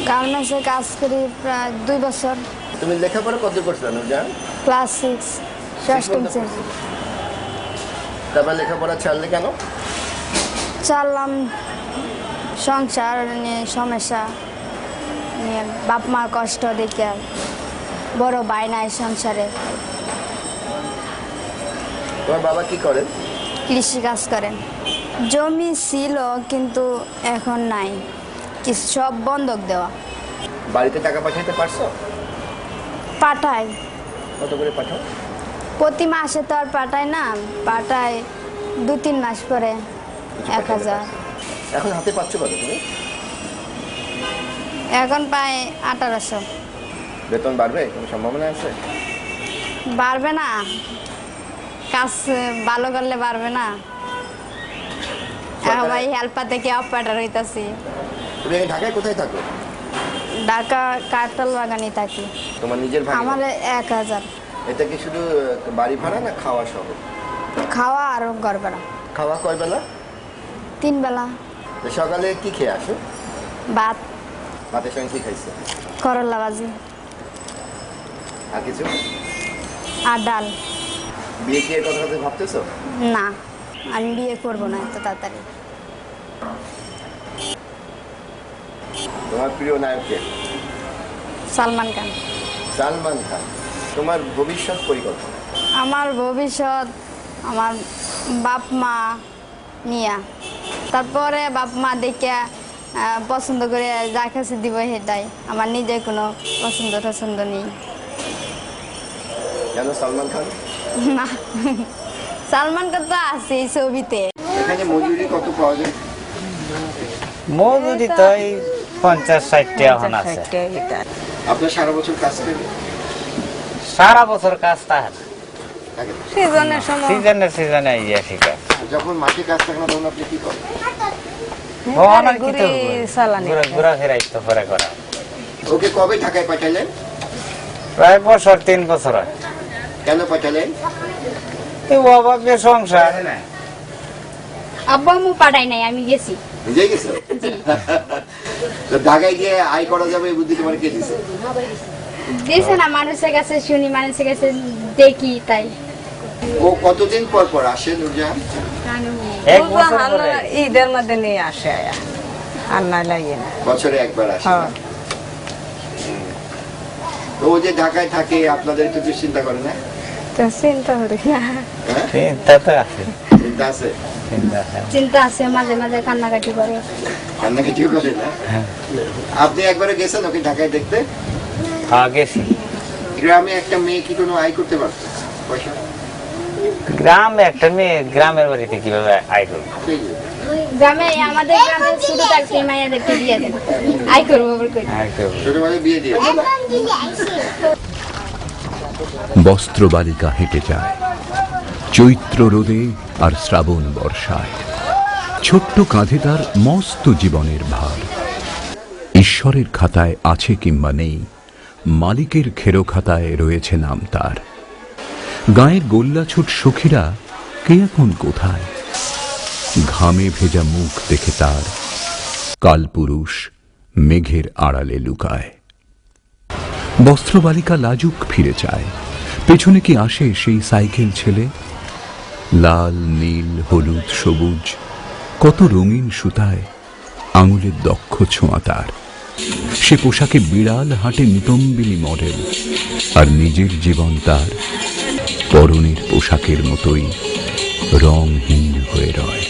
গার্মেন্টসে কাজ করি প্রায় 2 বছর। তুমি লেখাপড়া কত করছো নুরজাহান? ক্লাস 6 ষষ্ঠ শ্রেণী। তারপর লেখাপড়া ছাড়লে কেন? চালাম সংসার নিয়ে সমস্যা নিয়ে, বাপ মা কষ্ট দেখে, বড় ভাই নাই সংসারে। তোমার বাবা কি করেন? কৃষি কাজ করেন। জমি ছিল কিন্তু এখন নাই, সব বন্ধক দেওয়া। বাড়িতে টাকা পাঠাইতে পারছো? পাঠায়, কত করে পাঠাও? প্রতি মাসে তো আর পাঠায় না, পাঠায় 2-3 মাস পরে 1000। এখন হাতে পাচ্ছ কত তুমি? এখন পায় 1800। বেতন বাড়বে কোনো সম্ভাবনা আছে? বাড়বে না, কাজ ভালো করলে বাড়বে না। ভাই হেল্পার থেকে অপারেটর হইতাছি। তুমি ঢাকায় কোথায় থাকো? ঢাকা কাঁঠাল বাগানে থাকি। তোমার নিজের ভাড়া? আমার 1000। এটা কি শুধু বাড়ি ভাড়া না খাওয়া সহ? খাওয়া আর ঘর ভাড়া। খাওয়া কয় বেলা? 3 বেলা। তো সকালে কি খেয়ে আসো? ভাত। ভাতের সঙ্গে কি খাইছো? করলা ভাজি আর কিছু? আর ডাল। বিয়ে কি এর কথা ভাবতেছো? না, আমি বিয়ে করব না এত তাড়াতাড়ি। তোমার প্রিয় নায়ক কে? সালমান খান। সালমান খান। তোমার ভবিষ্যৎ পরিকল্পনা? আমার ভবিষ্যৎ আমার বাপ মা নিয়া, তারপরে বাপ মা দেখে পছন্দ করে যা কাছে দিব সেটাই। আমার নিজের কোনো পছন্দ নেই। কেন সালমান খান? না, সালমান খান তো আছে এই ছবিতে। এখানে মজুরি কত পাওয়া যায়? মজুরি তো 50-60 টাকা এখন আছে। আপনার সারা বছর কাজ করে? সারা বছর কাজ থাকে না, সিজনের সময় সিজনে ইয়ে ঠিক আছে। যখন মাঠে কাজ থাকে না তখন আপনি কি করেন? ঘোরাফেরাই তো পরে করা। ওকে কবে ঢাকায় পাঠালেন? প্রায় 3 বছর হয়। কেন পাঠালেন? এই অভাবে সংসার। আব্বু আম্মু পাঠাই নাই, আমি গেছি। বুঝে গেছো? তো ঢাকায় গিয়ে আয় করা যাবে এই বুদ্ধি তোমার কে দিছে? দিছে না, মানুষের কাছে শুনি, মানুষের কাছে দেখি, তাই। ও কতদিন পর পর আসে নুরজাহান? 1 বছর পরে ঈদের মধ্যে নিয়ে আসে, আর না লাগে না। বছরে একবার আসে না? তো ও যে ঢাকায় থাকে আপনাদের একটু চিন্তা করে না? তো চিন্তা করি না। হ্যাঁ? চিন্তা তো আছে, চিন্তা আছে? চিন্তা আছে, মাঝে মাঝে কান্নাকাটি করে। কান্নাকাটি করে না? আপনি একবারে গেছেন ওকে ঢাকায় দেখতে? গেছি। গ্রামে একটা মেয়ে কি কোনো আয় করতে পারতো? পয়সা? গ্রামে একটা মেয়ে গ্রামের বাড়িতে কিভাবে আয় করবে? গ্রামে, আমাদের গ্রামে শুধু থাকতে মায়েদেরকে বিয়ে দেন, আয় করবো বলে কই। ছোট ভাই বিয়ে দিয়ে বস্ত্রবালিকা হেঁটে যায় চৈত্র রোদে আর শ্রাবণ বর্ষায়। ছোট্ট কাঁধে তার মস্ত জীবনের ভার। ঈশ্বরের খাতায় আছে কিংবা নেই, মালিকের খেরো খাতায় রয়েছে নাম তার। গায়ের গোল্লাছুট সখীরা কে এখন কোথায়? ঘামে ভেজা মুখ দেখে তার কালপুরুষ মেঘের আড়ালে লুকায়। বস্ত্রবালিকা লাজুক ফিরে চায়, পেছনে কি আসে সেই সাইকেল ছেলে? লাল নীল হলুদ সবুজ কত রঙিন সুতায় আঙুলের দক্ষ ছোঁয়া তার। সে পোশাকে বিড়াল হাঁটে নিতম্বিনী মডেল, আর নিজের জীবন তার পরনের পোশাকের মতোই রংহীন হয়ে রয়।